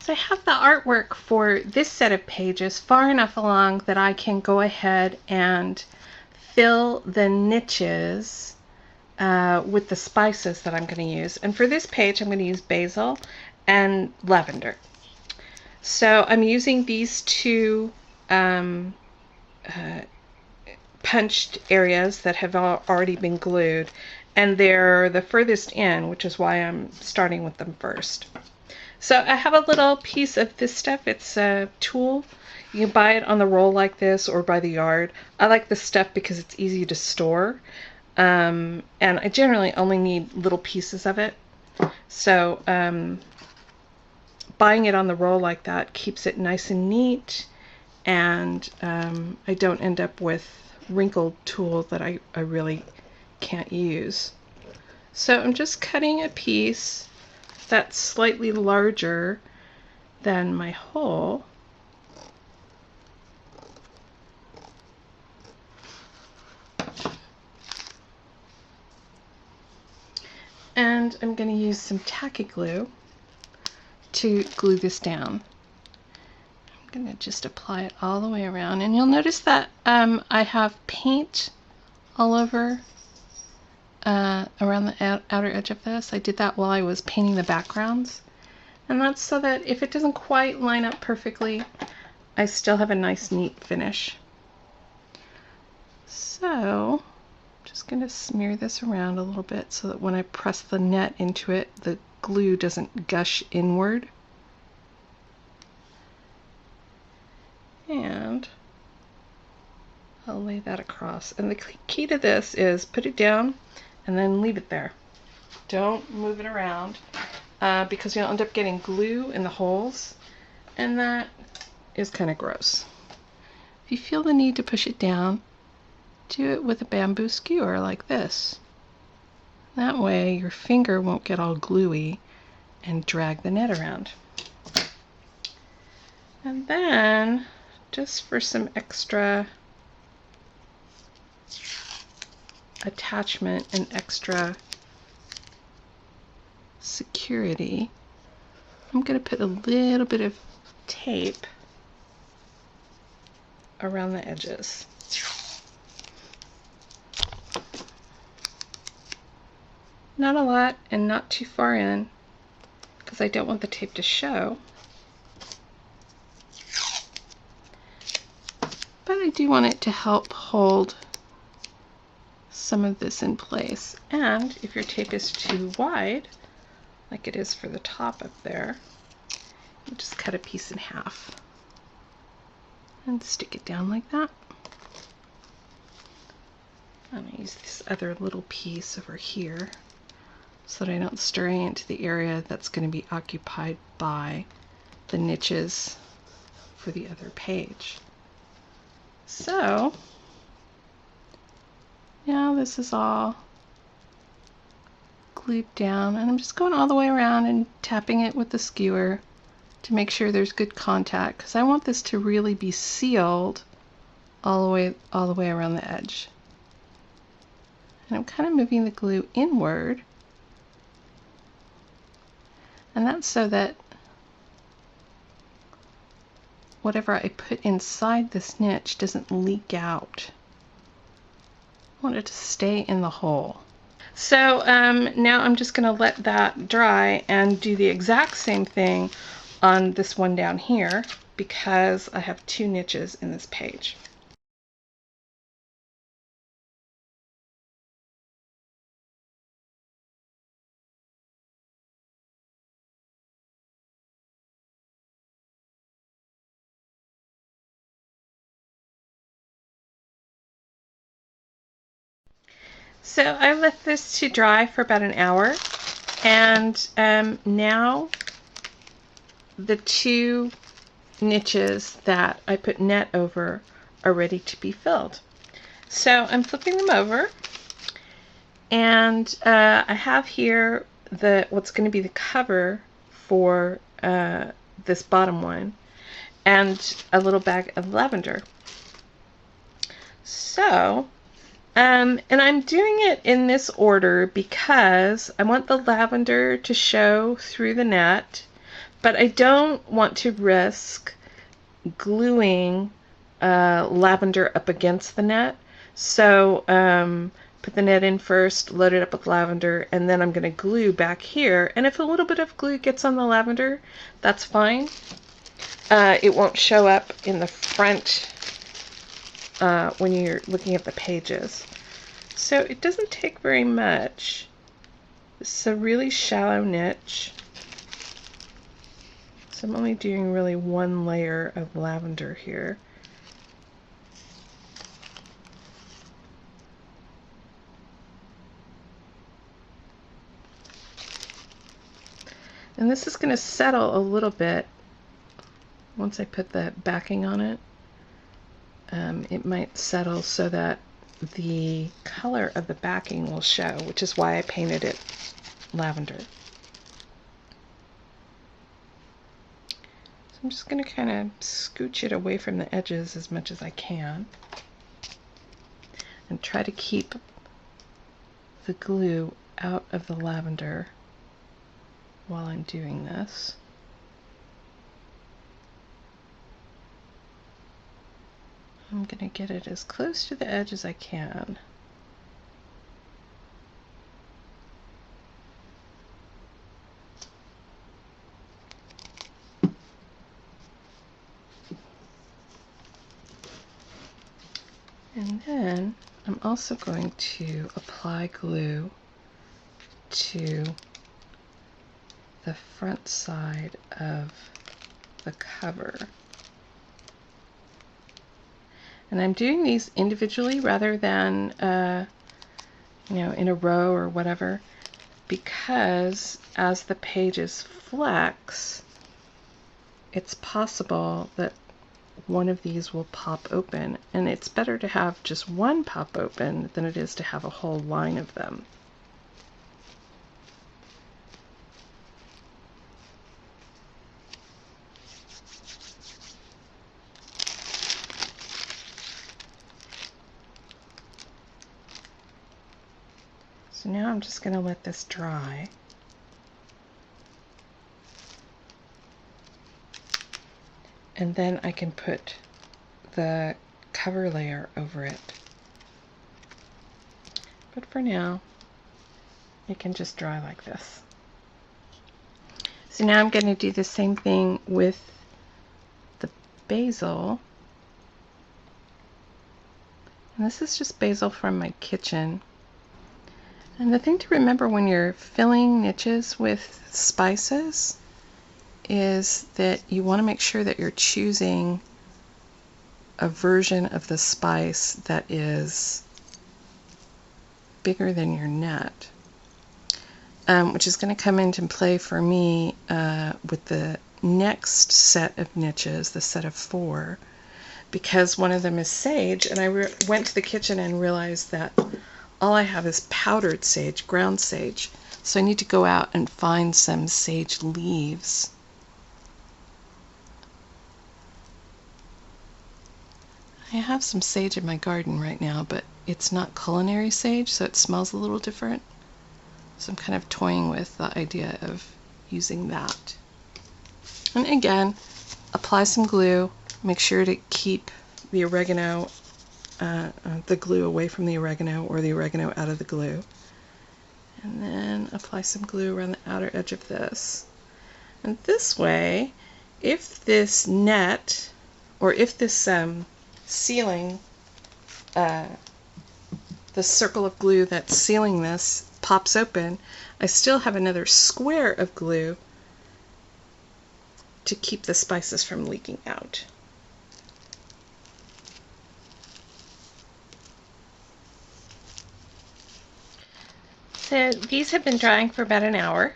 So I have the artwork for this set of pages far enough along that I can go ahead and fill the niches with the spices that I'm going to use. And for this page, I'm going to use basil and lavender. So I'm using these two punched areas that have already been glued, and they're the furthest in, which is why I'm starting with them first. So I have a little piece of this stuff. It's a tool. You can buy it on the roll like this or by the yard. I like this stuff because it's easy to store. And I generally only need little pieces of it. So buying it on the roll like that keeps it nice and neat, and I don't end up with wrinkled tools that I really can't use. So I'm just cutting a piece that's slightly larger than my hole. And I'm going to use some tacky glue to glue this down. I'm going to just apply it all the way around, and you'll notice that I have paint all over around the outer edge of this. I did that while I was painting the backgrounds, and that's so that if it doesn't quite line up perfectly, I still have a nice neat finish. So I'm just going to smear this around a little bit so that when I press the net into it, the glue doesn't gush inward. And I'll lay that across. And the key to this is put it down and then leave it there. Don't move it around because you'll end up getting glue in the holes, and that is kind of gross. If you feel the need to push it down, do it with a bamboo skewer like this. That way your finger won't get all gluey and drag the net around. And then, just for some extra attachment and extra security, I'm going to put a little bit of tape around the edges. Not a lot and not too far in, because I don't want the tape to show. But I do want it to help hold some of this in place. And if your tape is too wide, like it is for the top up there, you just cut a piece in half and stick it down like that. I'm going to use this other little piece over here so that I don't stray into the area that's going to be occupied by the niches for the other page. So now this is all glued down, and I'm just going all the way around and tapping it with the skewer to make sure there's good contact, because I want this to really be sealed all the way around the edge. And I'm kind of moving the glue inward, and that's so that whatever I put inside this niche doesn't leak out. I want it to stay in the hole. So now I'm just going to let that dry and do the exact same thing on this one down here, because I have two niches in this page. So I left this to dry for about an hour, and now the two niches that I put net over are ready to be filled. So I'm flipping them over, and I have here what's going to be the cover for this bottom one, and a little bag of lavender. So and I'm doing it in this order because I want the lavender to show through the net, But I don't want to risk gluing lavender up against the net. So put the net in first, load it up with lavender, and then I'm going to glue back here. And if a little bit of glue gets on the lavender, that's fine. It won't show up in the front when you're looking at the pages. So it doesn't take very much. It's a really shallow niche. So I'm only doing really one layer of lavender here. And this is going to settle a little bit once I put the backing on it. It might settle so that the color of the backing will show, which is why I painted it lavender. I'm just going to kind of scooch it away from the edges as much as I can and try to keep the glue out of the lavender while I'm doing this. I'm going to get it as close to the edge as I can. And then I'm also going to apply glue to the front side of the cover. And I'm doing these individually rather than, in a row or whatever, because as the pages flex, it's possible that one of these will pop open, and it's better to have just one pop open than it is to have a whole line of them. So now I'm just going to let this dry. And then I can put the cover layer over it. But for now, it can just dry like this. So now I'm going to do the same thing with the basil. And this is just basil from my kitchen. And the thing to remember when you're filling niches with spices is that you want to make sure that you're choosing a version of the spice that is bigger than your net, which is going to come into play for me with the next set of niches, the set of 4, because one of them is sage, and I went to the kitchen and realized that all I have is powdered sage, ground sage, so I need to go out and find some sage leaves. I have some sage in my garden right now, but it's not culinary sage, so it smells a little different. So I'm kind of toying with the idea of using that. And again, apply some glue. Make sure to keep the oregano, the glue away from the oregano, or the oregano out of the glue. And then apply some glue around the outer edge of this. And this way, if this net, or if this sealing, the circle of glue that's sealing this pops open, I still have another square of glue to keep the spices from leaking out. So these have been drying for about an hour,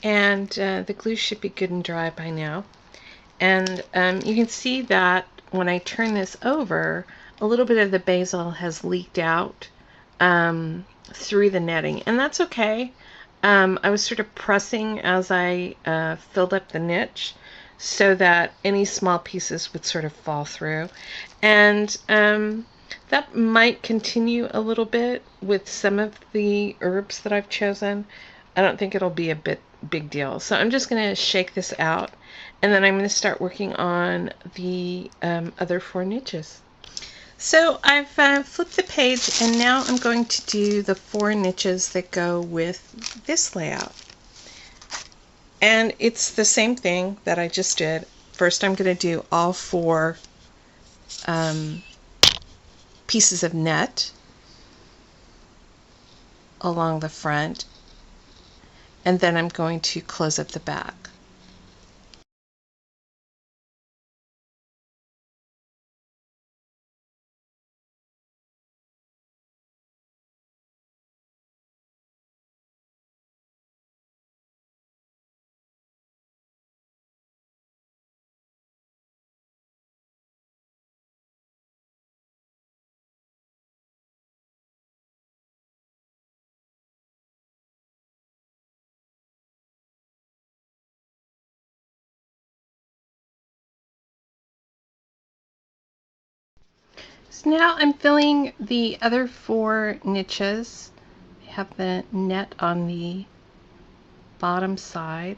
and the glue should be good and dry by now. And you can see that when I turn this over, a little bit of the basil has leaked out through the netting, and that's okay. I was sort of pressing as I filled up the niche so that any small pieces would sort of fall through. And that might continue a little bit with some of the herbs that I've chosen. I don't think it'll be a bit big deal. So I'm just going to shake this out, and then I'm going to start working on the other 4 niches. So I've flipped the page, and now I'm going to do the 4 niches that go with this layout. And it's the same thing that I just did. First I'm going to do all 4 pieces of net along the front, and then I'm going to close up the back. So now I'm filling the other 4 niches. I have the net on the bottom side,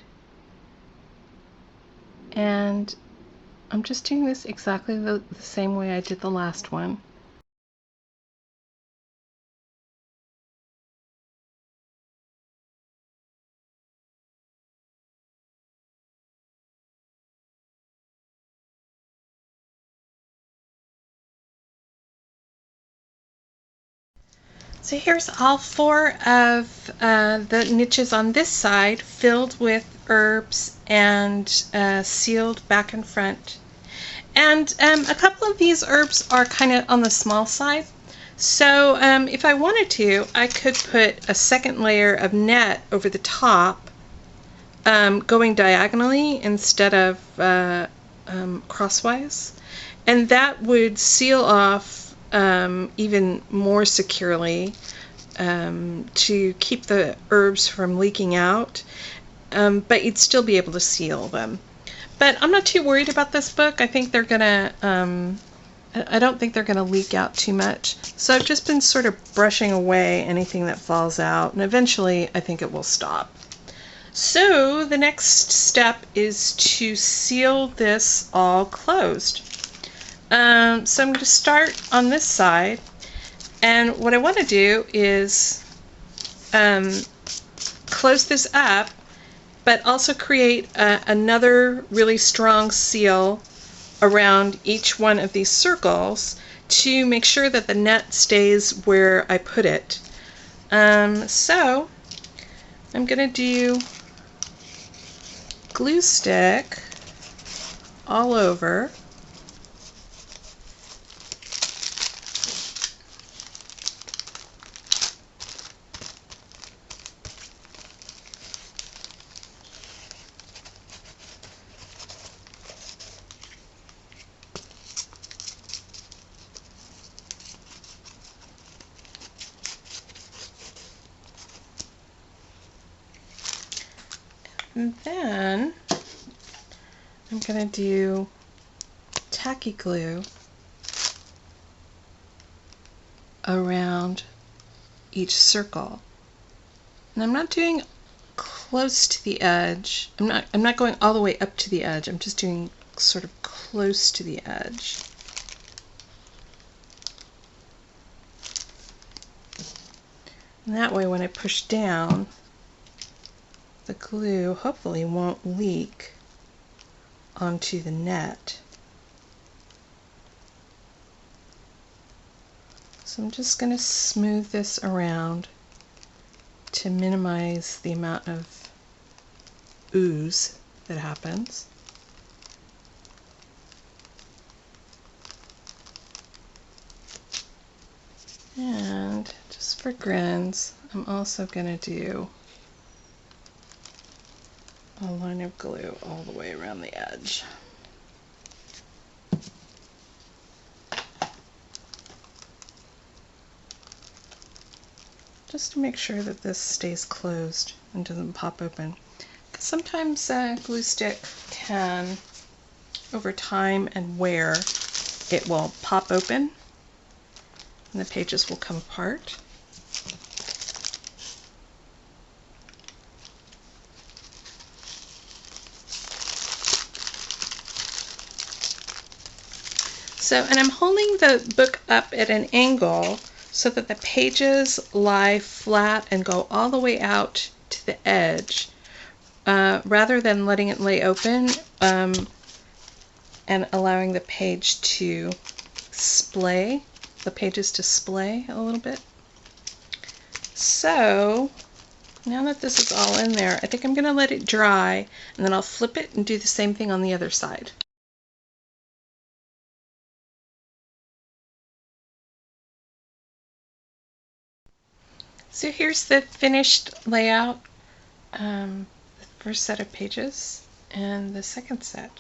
and I'm just doing this exactly the same way I did the last one. So here's all 4 of the niches on this side filled with herbs and sealed back and front. And a couple of these herbs are kind of on the small side. So if I wanted to, I could put a second layer of net over the top, going diagonally instead of crosswise. And that would seal off even more securely to keep the herbs from leaking out, but you'd still be able to seal them. But I'm not too worried about this book. I think they're gonna, I don't think they're gonna leak out too much. So I've just been sort of brushing away anything that falls out, and eventually I think it will stop. So the next step is to seal this all closed. So I'm going to start on this side, and what I want to do is close this up, but also create another really strong seal around each one of these circles to make sure that the net stays where I put it. So I'm going to do glue stick all over. And then I'm going to do tacky glue around each circle. And I'm not doing close to the edge. I'm not going all the way up to the edge. I'm just doing sort of close to the edge. And that way when I push down, the glue hopefully won't leak onto the net. So I'm just going to smooth this around to minimize the amount of ooze that happens. And just for grins, I'm also going to do a line of glue all the way around the edge. Just to make sure that this stays closed and doesn't pop open. Because sometimes glue stick can, over time and wear, it will pop open and the pages will come apart. So, and I'm holding the book up at an angle so that the pages lie flat and go all the way out to the edge, rather than letting it lay open and allowing the page to splay, the pages to splay a little bit. So now that this is all in there, I think I'm going to let it dry, and then I'll flip it and do the same thing on the other side. So here's the finished layout, the first set of pages and the second set.